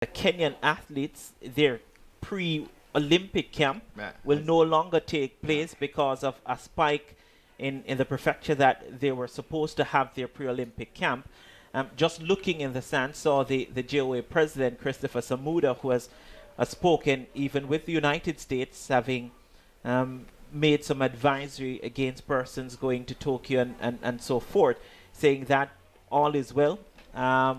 the Kenyan athletes, their pre-Olympic camp will no longer take place because of a spike in the prefecture that they were supposed to have their pre-Olympic camp. Just looking in the sand, saw the JOA president, Christopher Samuda, who has spoken even with the United States, having made some advisory against persons going to Tokyo and so forth, saying that all is well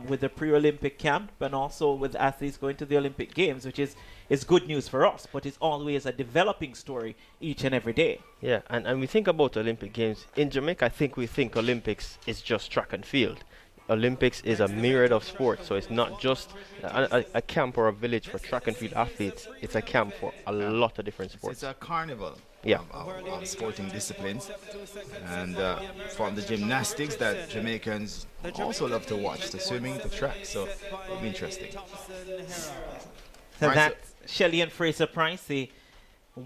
with the pre-Olympic camp and also with athletes going to the Olympic Games, which is good news for us, but it's always a developing story each and every day. Yeah, and we think about Olympic Games. In Jamaica, I think we think Olympics is just track and field. Olympics is a myriad of sports, so it's not just a camp or a village for track and field athletes. It's a camp for a lot of different sports. It's a carnival of sporting disciplines. And from the gymnastics that Jamaicans also love to watch, the swimming, the track, so it'll be interesting. So that's Shelly-Ann Fraser-Pryce, the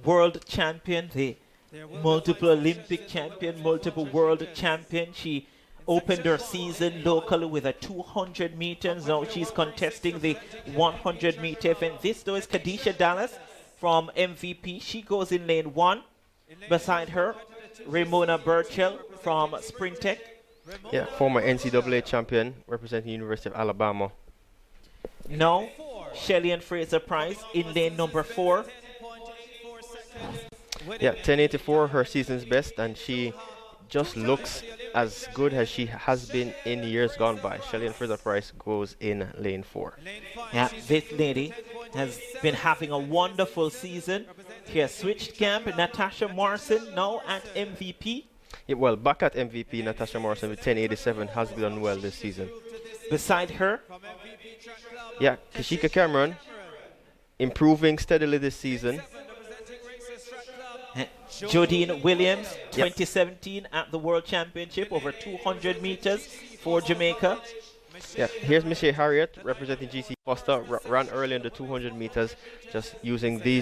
world champion, the multiple Olympic champion, multiple world champion. She opened her season locally with a 200 meters. Now she's contesting the 100 meter event. This though is Kadisha Dallas from MVP. She goes in lane 1. Beside her, Ramona Burchell from Spring Tech. Yeah, former NCAA champion representing University of Alabama. Now, Shelly-Ann Fraser-Pryce in lane number 4. Yeah, 10.84, her season's best, and she just looks as good as she has been in years gone by. Shelly-Ann Fraser-Pryce goes in lane 4. Yeah, this lady has been having a wonderful season. She has switched camp. Natasha Morrison now at MVP. Yeah, well, back at MVP, Natasha Morrison with 10.87 has done well this season. Beside her, yeah, Kashika Cameron improving steadily this season. Jodine Williams, 2017 at the World Championship, over 200 meters for Jamaica. Yeah, here's Michelle Harriet representing GC Foster, ran early in the 200 meters, just using the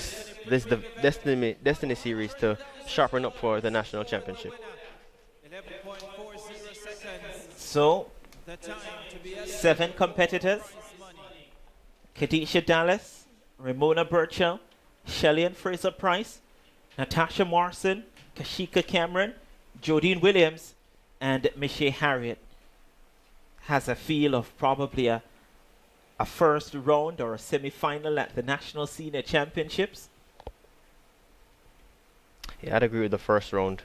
Destiny series to sharpen up for the national championship. So, 7 competitors: Kadisha Dallas, Ramona Burchell, Shelly-Ann Fraser-Pryce, Natasha Morrison, Kashika Cameron, Jodine Williams, and Michelle Harriet. Has a feel of probably a first round or a semi-final at the National Senior Championships. Yeah, I'd agree with the first round.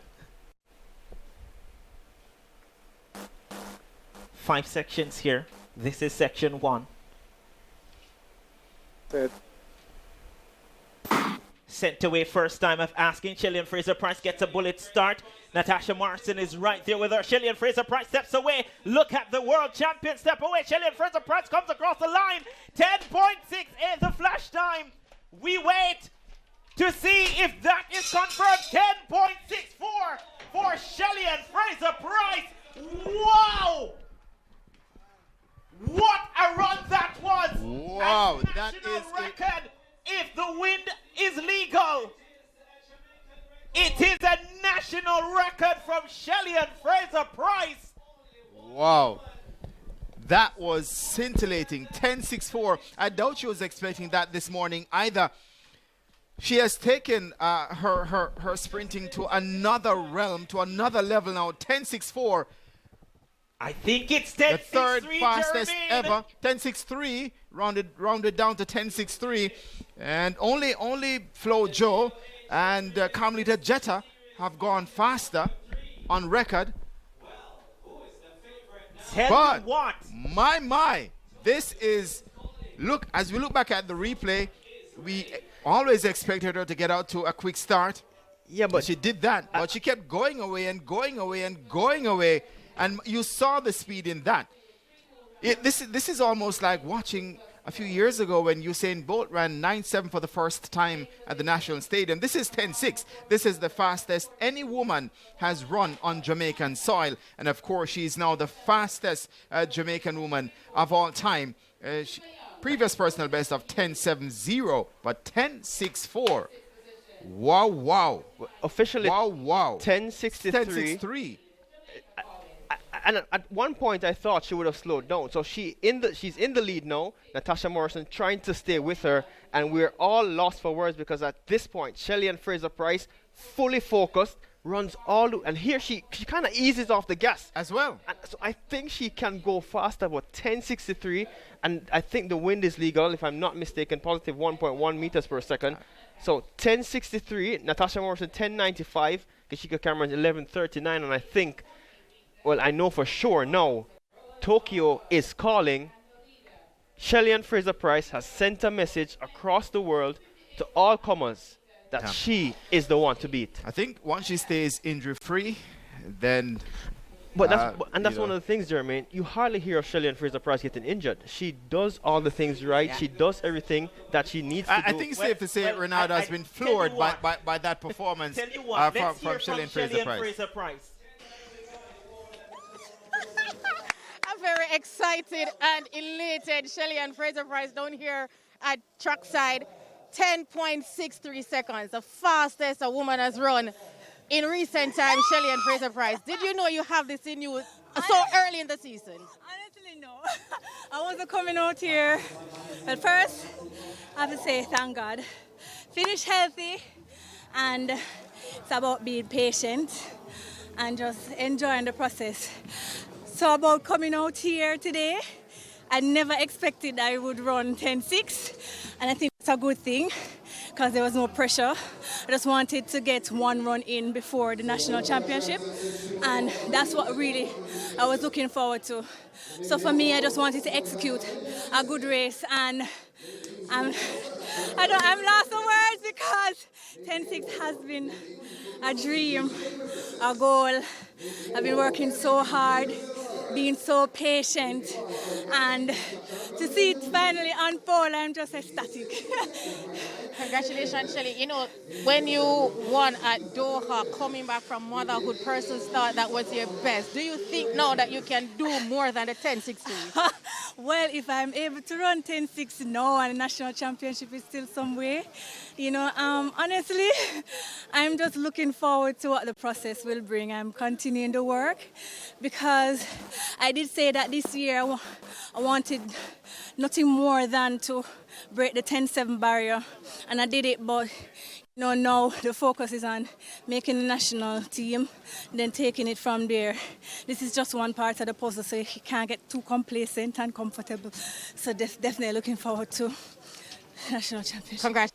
5 sections here. This is section 1. Sent away first time of asking. Shelly-Ann Fraser-Pryce gets a bullet start. Natasha Morrison is right there with her. Shelly-Ann Fraser-Pryce steps away. Look at the world champion step away. Shelly-Ann Fraser-Pryce comes across the line. 10.68 the flash time. We wait to see if that is confirmed. 10.64 for Shelly-Ann Fraser-Pryce. Wow! What a run that was! Wow, that is record. If the wind is legal, it is a national record from Shelly-Ann Fraser-Pryce. Wow. That was scintillating. 10.64. I doubt she was expecting that this morning either. She has taken her sprinting to another realm, to another level now. 10.64. I think it's 10.63, the third fastest Jermaine. ever. 10.63, rounded down to 10.63. And only Flo Joe and Carmelita Jetta have gone faster on record. Tell me what. My, this is, look, as we look back at the replay, we always expected her to get out to a quick start. Yeah, but she did that. But she kept going away and going away and going away. And you saw the speed in that. This is almost like watching a few years ago when Usain Bolt ran 9.7 for the first time at the National Stadium. This is 10.6. This is the fastest any woman has run on Jamaican soil. And of course, she's now the fastest Jamaican woman of all time. Previous personal best of 10.70, but 10.64. Wow. Officially, wow. 10.63. 10.63. And at one point, I thought she would have slowed down. So she's in the lead now. Natasha Morrison trying to stay with her, and we're all lost for words because at this point, Shelly-Ann Fraser-Pryce, fully focused, runs and here she kind of eases off the gas as well. And so I think she can go faster, about 10.63, and I think the wind is legal, if I'm not mistaken, positive 1.1 meters per second. So 10.63, Natasha Morrison 10.95, Kishika Cameron's 11.39, and I think, well, I know for sure now, Tokyo is calling. Shelly-Ann Fraser-Pryce has sent a message across the world to all comers that she is the one to beat. I think once she stays injury-free, then... But that's one of the things, Jermaine. You hardly hear of Shelly-Ann Fraser-Pryce getting injured. She does all the things right. She does everything that she needs to do. I think it's safe to say Ronaldo has been floored by that performance from Shelly-Ann Fraser-Pryce. I'm very excited and elated. Shelly-Ann Fraser-Pryce down here at trackside. 10.63 seconds, the fastest a woman has run in recent times. Shelly-Ann Fraser-Pryce, did you know you have this in you so early in the season? Honestly, no. I wasn't coming out here. But first, I have to say thank God. Finish healthy, and it's about being patient and just enjoying the process. So about coming out here today, I never expected I would run 10.6, and I think it's a good thing because there was no pressure. I just wanted to get one run in before the national championship, and that's what really I was looking forward to. So for me, I just wanted to execute a good race, and I'm lost for words because 10.6 has been a dream, a goal. I've been working so hard, being so patient, and to see it finally unfold, I'm just ecstatic. Congratulations, Shelly. You know, when you won at Doha, coming back from motherhood, persons thought that was your best. Do you think now that you can do more than the 10.63? Well, if I'm able to run 10.6 now and the national championship is still some way, you know, honestly, I'm just looking forward to what the process will bring. I'm continuing the work because I did say that this year I wanted nothing more than to break the 10.7 barrier, and I did it, but you know, now the focus is on making the national team, then taking it from there. This is just one part of the puzzle, so you can't get too complacent and comfortable. So definitely looking forward to national championship. Congrats.